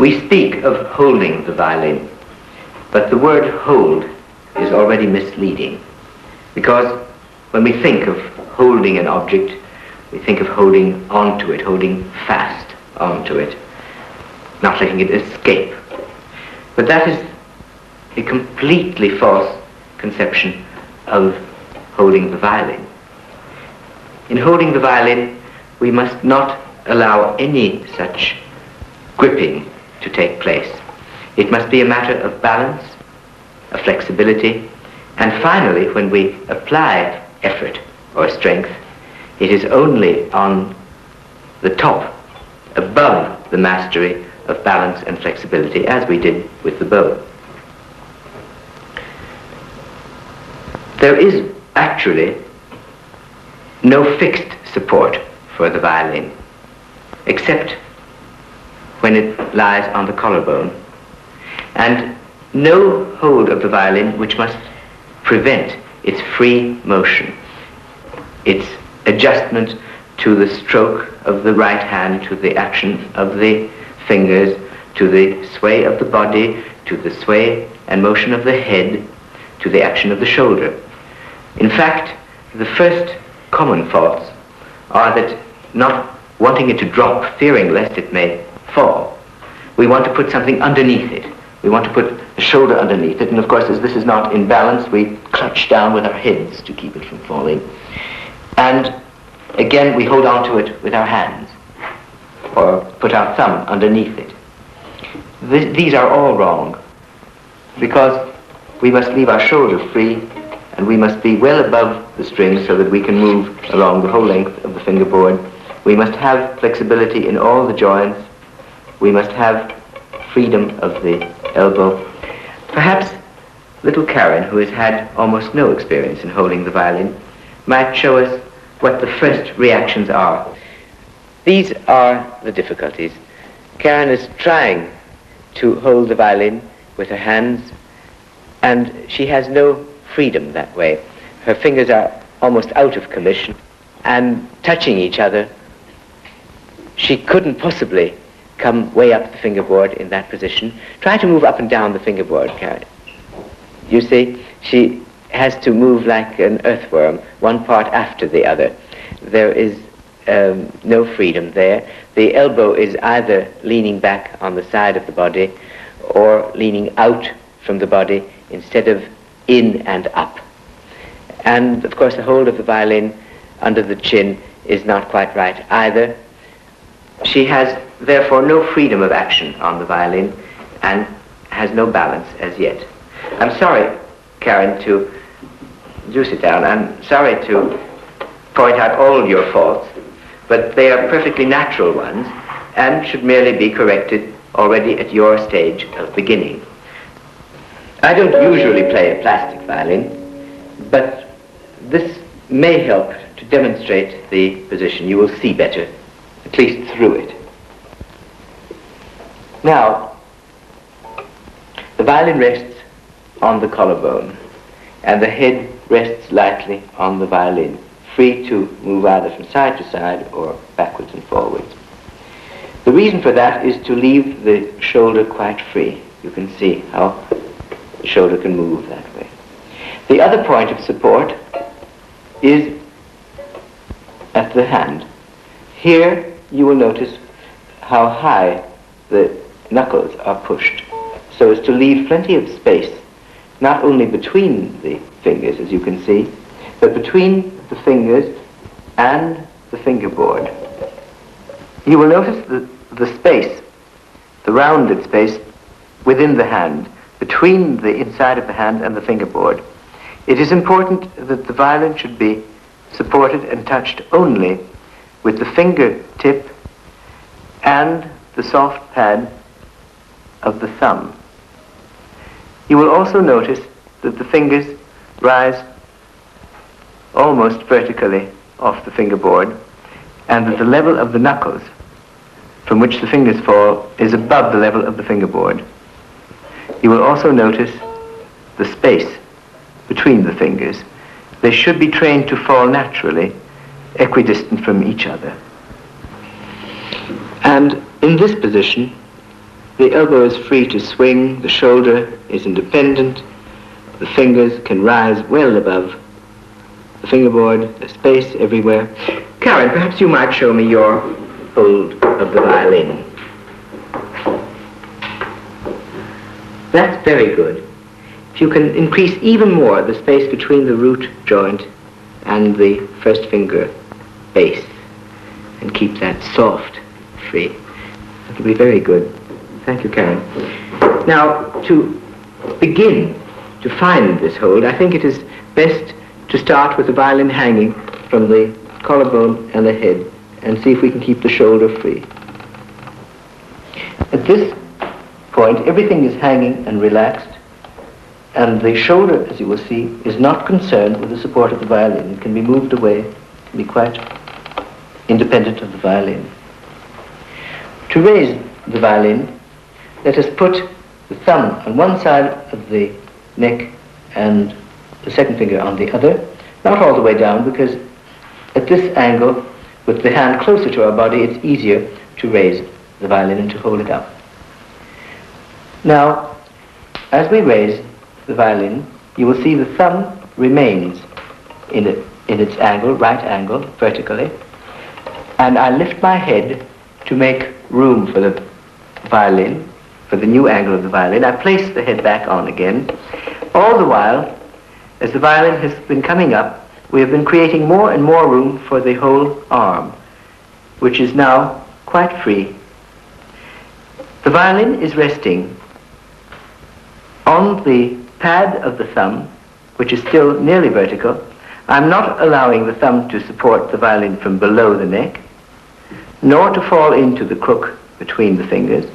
We speak of holding the violin, but the word hold is already misleading, because when we think of holding an object, we think of holding onto it, holding fast onto it, not letting it escape. But that is a completely false conception of holding the violin. In holding the violin, we must not allow any such gripping to take place. It must be a matter of balance, of flexibility, and finally, when we apply effort or strength, it is only on the top, above the mastery of balance and flexibility, as we did with the bow. There is actually no fixed support for the violin, except when it lies on the collarbone, and no hold of the violin which must prevent its free motion, its adjustment to the stroke of the right hand, to the action of the fingers, to the sway of the body, to the sway and motion of the head, to the action of the shoulder. In fact, the first common faults are that, not wanting it to drop, fearing lest it may fall, we want to put something underneath it. We want to put a shoulder underneath it, and of course, as this is not in balance, we clutch down with our heads to keep it from falling. And again, we hold on to it with our hands, or put our thumb underneath it. These are all wrong, because we must leave our shoulder free, and we must be well above the strings so that we can move along the whole length of the fingerboard. We must have flexibility in all the joints. We must have freedom of the elbow. Perhaps little Karen, who has had almost no experience in holding the violin, might show us what the first reactions are. These are the difficulties. Karen is trying to hold the violin with her hands, and she has no freedom that way. Her fingers are almost out of commission and touching each other. She couldn't possibly come way up the fingerboard in that position. Try to move up and down the fingerboard, Karen. You see, she has to move like an earthworm, one part after the other. There is no freedom there. The elbow is either leaning back on the side of the body or leaning out from the body instead of in and up. And of course the hold of the violin under the chin is not quite right either. She has therefore no freedom of action on the violin and has no balance as yet. I'm sorry, Karen, to do sit down. I'm sorry to point out all your faults, but they are perfectly natural ones and should merely be corrected already at your stage of beginning. I don't usually play a plastic violin, but this may help to demonstrate the position. You will see better, at least through it. Now, the violin rests on the collarbone, and the head rests lightly on the violin, free to move either from side to side or backwards and forwards. The reason for that is to leave the shoulder quite free. You can see how the shoulder can move that way. The other point of support is at the hand. Here you will notice how high the knuckles are pushed, so as to leave plenty of space, not only between the fingers, as you can see, but between the fingers and the fingerboard. You will notice the space, the rounded space within the hand, between the inside of the hand and the fingerboard. It is important that the violin should be supported and touched only with the fingertip and the soft pad of the thumb. You will also notice that the fingers rise almost vertically off the fingerboard, and that the level of the knuckles from which the fingers fall is above the level of the fingerboard. You will also notice the space between the fingers. They should be trained to fall naturally, equidistant from each other. And in this position, The elbow is free to swing, the shoulder is independent, the fingers can rise well above the fingerboard, there's space everywhere. Karen, perhaps you might show me your hold of the violin. That's very good. If you can increase even more the space between the root joint and the first finger base and keep that soft, free, that'll be very good. Thank you, Karen. Now, to begin to find this hold, I think it is best to start with the violin hanging from the collarbone and the head and see if we can keep the shoulder free. At this point, everything is hanging and relaxed, and the shoulder, as you will see, is not concerned with the support of the violin. It can be moved away, can be quite independent of the violin. To raise the violin, let us put the thumb on one side of the neck and the second finger on the other, not all the way down, because at this angle, with the hand closer to our body, it's easier to raise the violin and to hold it up. Now, as we raise the violin, you will see the thumb remains in its angle, right angle, vertically, and I lift my head to make room for the violin, for the new angle of the violin. I place the head back on again. All the while, as the violin has been coming up, we have been creating more and more room for the whole arm, which is now quite free. The violin is resting on the pad of the thumb, which is still nearly vertical. I'm not allowing the thumb to support the violin from below the neck, nor to fall into the crook between the fingers,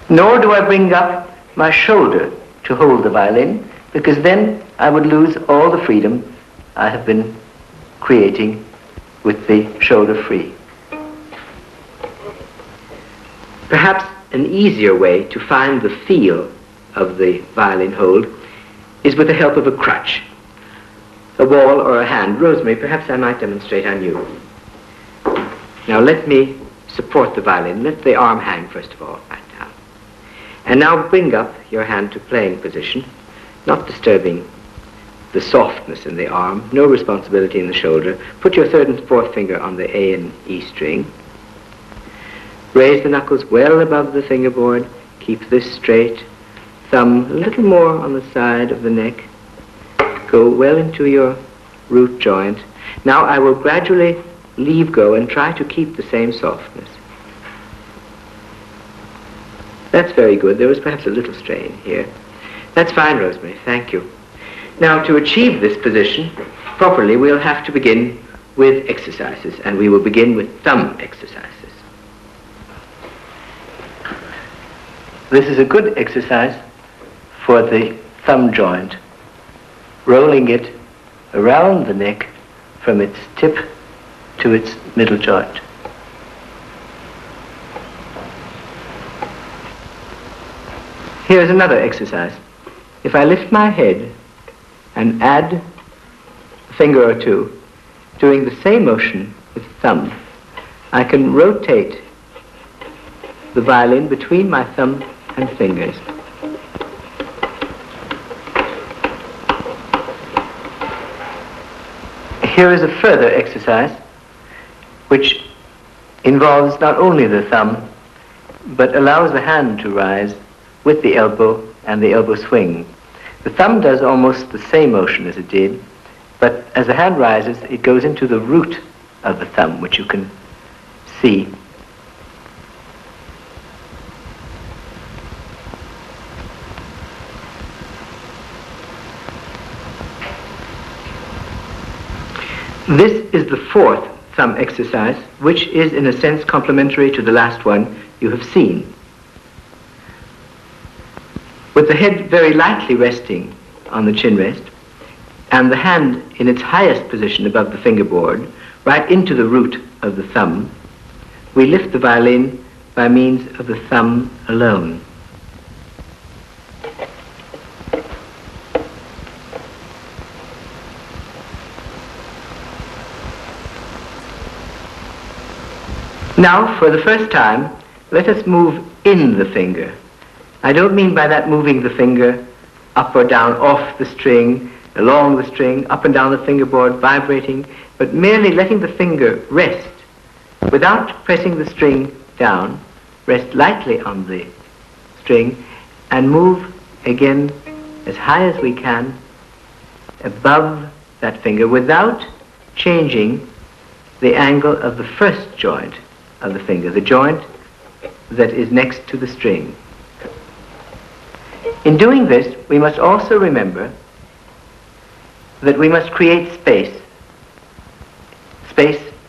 nor do I bring up my shoulder to hold the violin, because then I would lose all the freedom I have been creating with the shoulder free. Perhaps an easier way to find the feel of the violin hold is with the help of a crutch, a wall or a hand. Rosemary, perhaps I might demonstrate on you. Now let me support the violin. Let the arm hang first of all, right down. And now bring up your hand to playing position, not disturbing the softness in the arm, no responsibility in the shoulder. Put your third and fourth finger on the A and E string. Raise the knuckles well above the fingerboard. Keep this straight. Thumb a little more on the side of the neck. Go well into your root joint. Now I will gradually leave go and try to keep the same softness. That's very good. There was perhaps a little strain here. That's fine, Rosemary. Thank you. Now, to achieve this position properly, we'll have to begin with exercises, and we will begin with thumb exercises. This is a good exercise for the thumb joint, rolling it around the neck from its tip to its middle joint. Here's another exercise. If I lift my head and add a finger or two, doing the same motion with the thumb, I can rotate the violin between my thumb and fingers. Here is a further exercise which involves not only the thumb, but allows the hand to rise with the elbow and the elbow swing. The thumb does almost the same motion as it did, but as the hand rises, it goes into the root of the thumb, which you can see. This is the fourth thumb exercise, which is in a sense complementary to the last one you have seen. With the head very lightly resting on the chin rest, and the hand in its highest position above the fingerboard, right into the root of the thumb, we lift the violin by means of the thumb alone. Now, for the first time, let us move in the finger. I don't mean by that moving the finger up or down off the string, along the string, up and down the fingerboard, vibrating, but merely letting the finger rest without pressing the string down, rest lightly on the string, and move again as high as we can above that finger without changing the angle of the first joint of the finger, the joint that is next to the string. In doing this, we must also remember that we must create space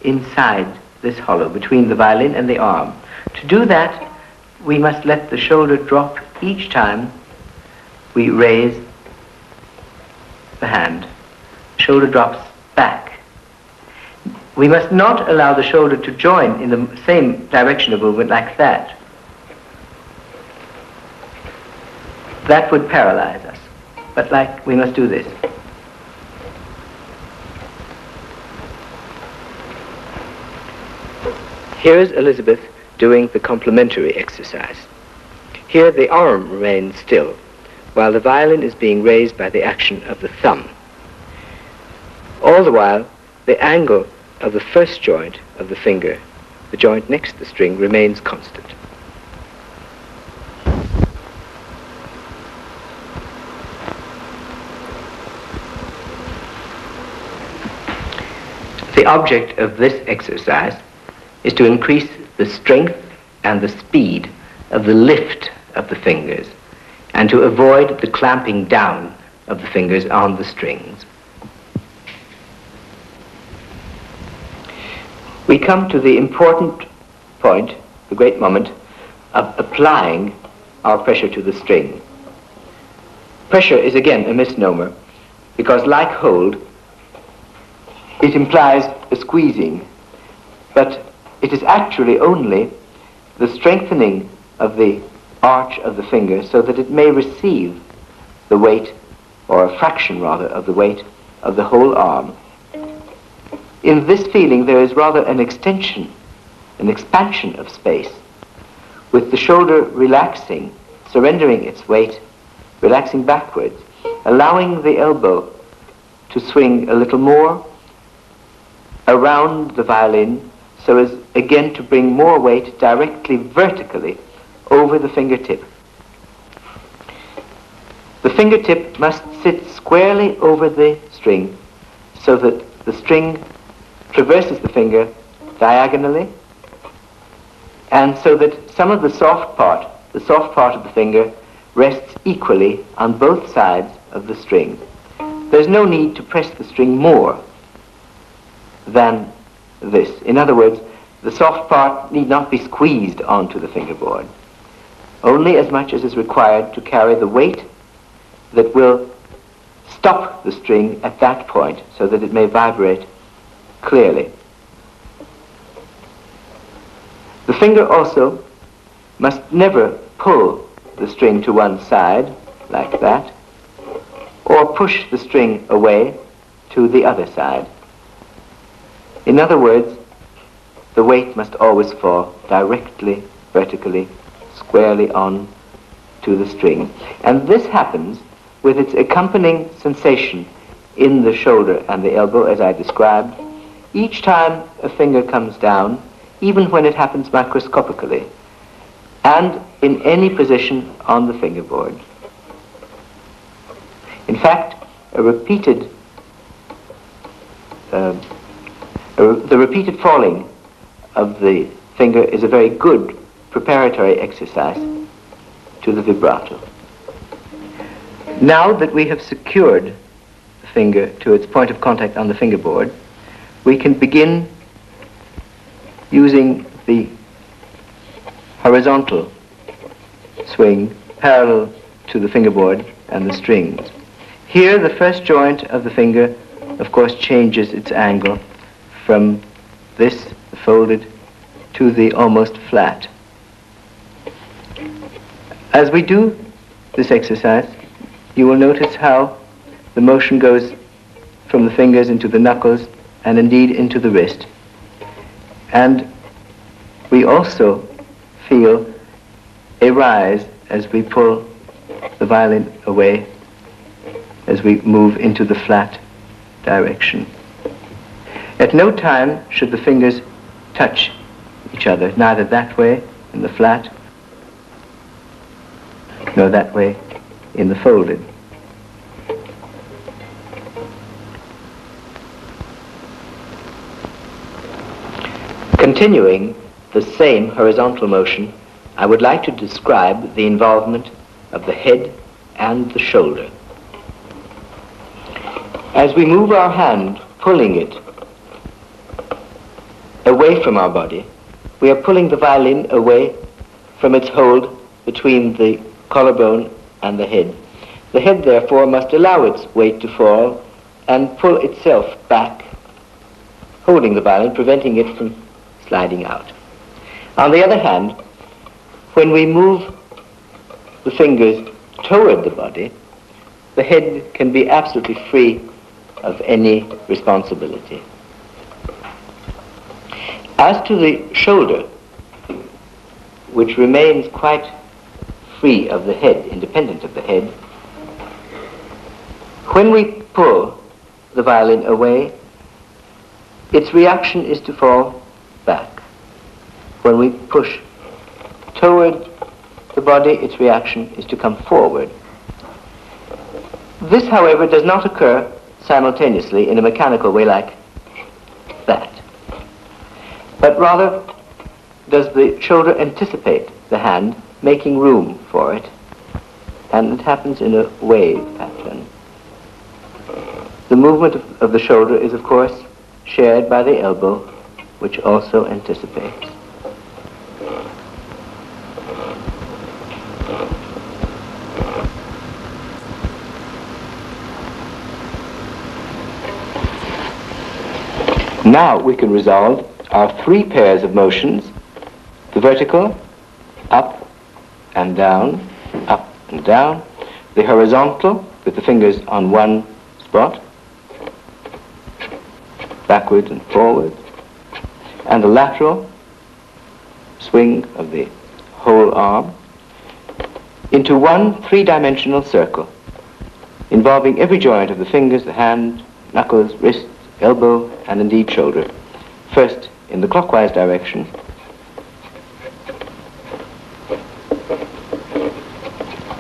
inside this hollow between the violin and the arm. To do that, we must let the shoulder drop each time we raise the hand. Shoulder drops back. We must not allow the shoulder to join in the same direction of movement like that. That would paralyze us. But we must do this. Here's Elizabeth doing the complementary exercise. Here the arm remains still, while the violin is being raised by the action of the thumb. All the while, the angle of the first joint of the finger, the joint next to the string, remains constant. The object of this exercise is to increase the strength and the speed of the lift of the fingers and to avoid the clamping down of the fingers on the strings. We come to the important point, the great moment, of applying our pressure to the string. Pressure is again a misnomer because, like hold, it implies a squeezing, but it is actually only the strengthening of the arch of the finger so that it may receive the weight, or a fraction rather, of the weight of the whole arm. In this feeling there is rather an extension, an expansion of space, with the shoulder relaxing, surrendering its weight, relaxing backwards, allowing the elbow to swing a little more around the violin so as again to bring more weight directly vertically over the fingertip. The fingertip must sit squarely over the string so that the string traverses the finger diagonally, and so that some of the soft part of the finger, rests equally on both sides of the string. There's no need to press the string more than this. In other words, the soft part need not be squeezed onto the fingerboard, only as much as is required to carry the weight that will stop the string at that point so that it may vibrate clearly. The finger also must never pull the string to one side like that, or push the string away to the other side. In other words, the weight must always fall directly, vertically, squarely on to the string. And this happens with its accompanying sensation in the shoulder and the elbow, as I described, each time a finger comes down, even when it happens microscopically, and in any position on the fingerboard. In fact, the repeated falling of the finger is a very good preparatory exercise to the vibrato. Now that we have secured the finger to its point of contact on the fingerboard, we can begin using the horizontal swing parallel to the fingerboard and the strings. Here, the first joint of the finger, of course, changes its angle from this folded to the almost flat. As we do this exercise, you will notice how the motion goes from the fingers into the knuckles and indeed into the wrist. And we also feel a rise as we pull the violin away, as we move into the flat direction. At no time should the fingers touch each other, neither that way in the flat, nor that way in the folded. Continuing the same horizontal motion, I would like to describe the involvement of the head and the shoulder. As we move our hand, pulling it away from our body, we are pulling the violin away from its hold between the collarbone and the head. The head, therefore, must allow its weight to fall and pull itself back, holding the violin, preventing it from sliding out. On the other hand, when we move the fingers toward the body, the head can be absolutely free of any responsibility. As to the shoulder, which remains quite free of the head, independent of the head, when we pull the violin away, its reaction is to fall back. When we push toward the body, its reaction is to come forward. This, however, does not occur simultaneously in a mechanical way like that, but rather does the shoulder anticipate the hand, making room for it, and it happens in a wave pattern. The movement of the shoulder is, of course, shared by the elbow, which also anticipates. Now we can resolve our three pairs of motions: the vertical, up and down, the horizontal with the fingers on one spot, backwards and forwards, and the lateral swing of the whole arm into one three-dimensional circle involving every joint of the fingers, the hand, knuckles, wrists, elbow, and indeed shoulder, first in the clockwise direction,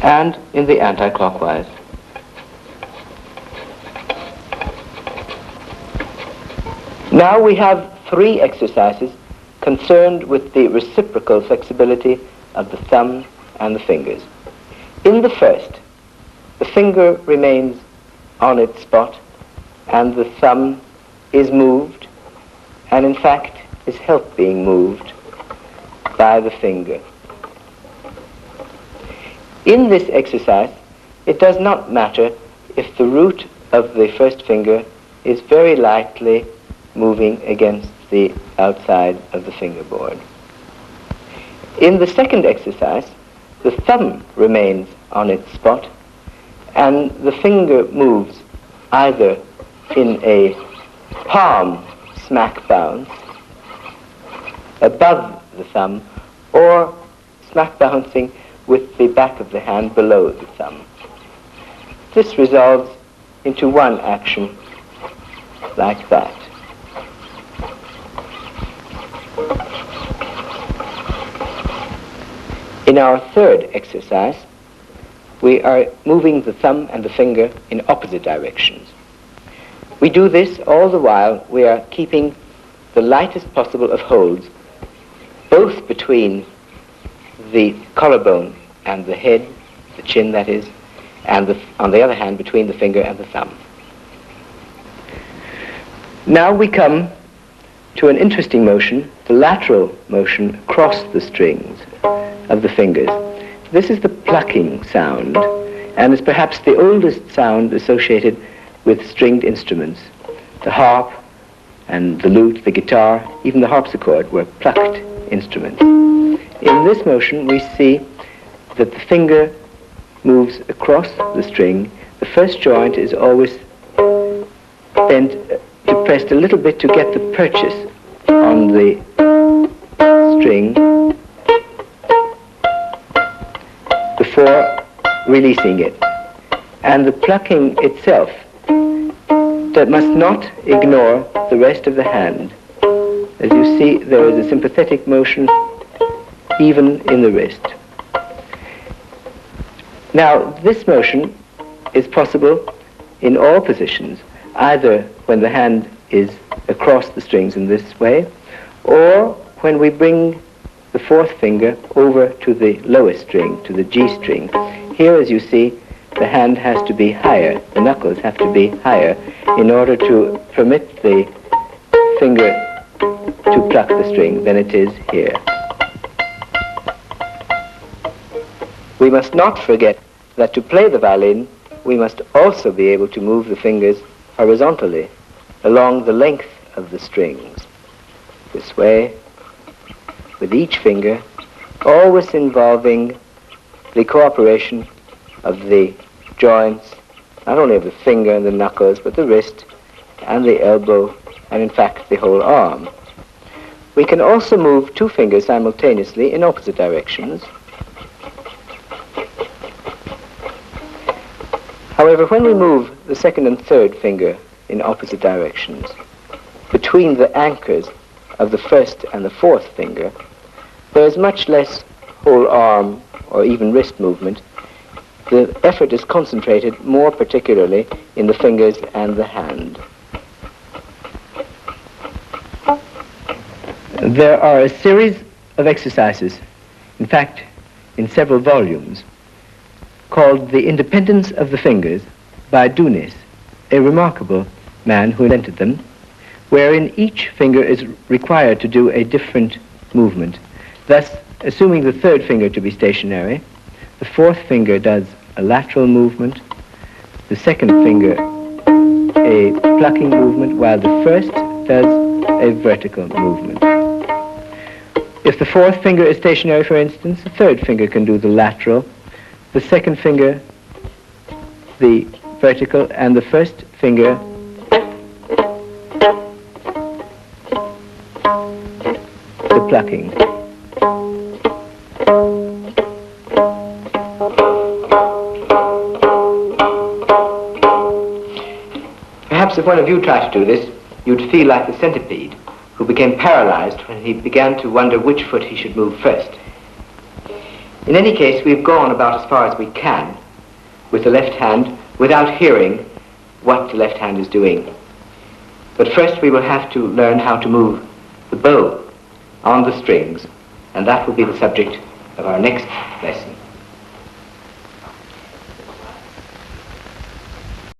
and in the anti-clockwise. Now we have three exercises concerned with the reciprocal flexibility of the thumb and the fingers. In the first, the finger remains on its spot and the thumb is moved, and in fact is helped being moved by the finger. In this exercise, it does not matter if the root of the first finger is very lightly moving against the outside of the fingerboard. In the second exercise, the thumb remains on its spot and the finger moves either in a palm smack bounce above the thumb or smack bouncing with the back of the hand below the thumb. This resolves into one action like that. In our third exercise, we are moving the thumb and the finger in opposite directions. We do this all the while we are keeping the lightest possible of holds, both between the collarbone and the head, the chin that is, and on the other hand between the finger and the thumb. Now we come to an interesting motion, the lateral motion across the strings of the fingers. This is the plucking sound, and is perhaps the oldest sound associated with stringed instruments. The harp and the lute, the guitar, even the harpsichord were plucked instruments. In this motion we see that the finger moves across the string. The first joint is always bent, depressed a little bit to get the purchase on the string, before releasing it. And the plucking itself that must not ignore the rest of the hand. As you see, there is a sympathetic motion even in the wrist. Now, this motion is possible in all positions, either when the hand is across the strings in this way, or when we bring the fourth finger over to the lowest string, to the G string. Here, as you see, the hand has to be higher, the knuckles have to be higher in order to permit the finger to pluck the string than it is here. We must not forget that to play the violin, we must also be able to move the fingers horizontally along the length of the strings. This way, with each finger, always involving the cooperation of the joints, not only of the finger and the knuckles, but the wrist and the elbow, and in fact the whole arm. We can also move two fingers simultaneously in opposite directions. However, when we move the second and third finger in opposite directions, between the anchors of the first and the fourth finger, there is much less whole arm or even wrist movement. The effort is concentrated more particularly in the fingers and the hand. There are a series of exercises, in fact, in several volumes, called The Independence of the Fingers by Dunis, a remarkable man who invented them, wherein each finger is required to do a different movement. Thus, assuming the third finger to be stationary, the fourth finger does a lateral movement, the second finger a plucking movement, while the first does a vertical movement. If the fourth finger is stationary, for instance, the third finger can do the lateral, the second finger the vertical, and the first finger the plucking. Perhaps if one of you tried to do this, you'd feel like the centipede who became paralyzed when he began to wonder which foot he should move first. In any case, we've gone about as far as we can with the left hand without hearing what the left hand is doing. But first we will have to learn how to move the bow on the strings, and that will be the subject of our next lesson.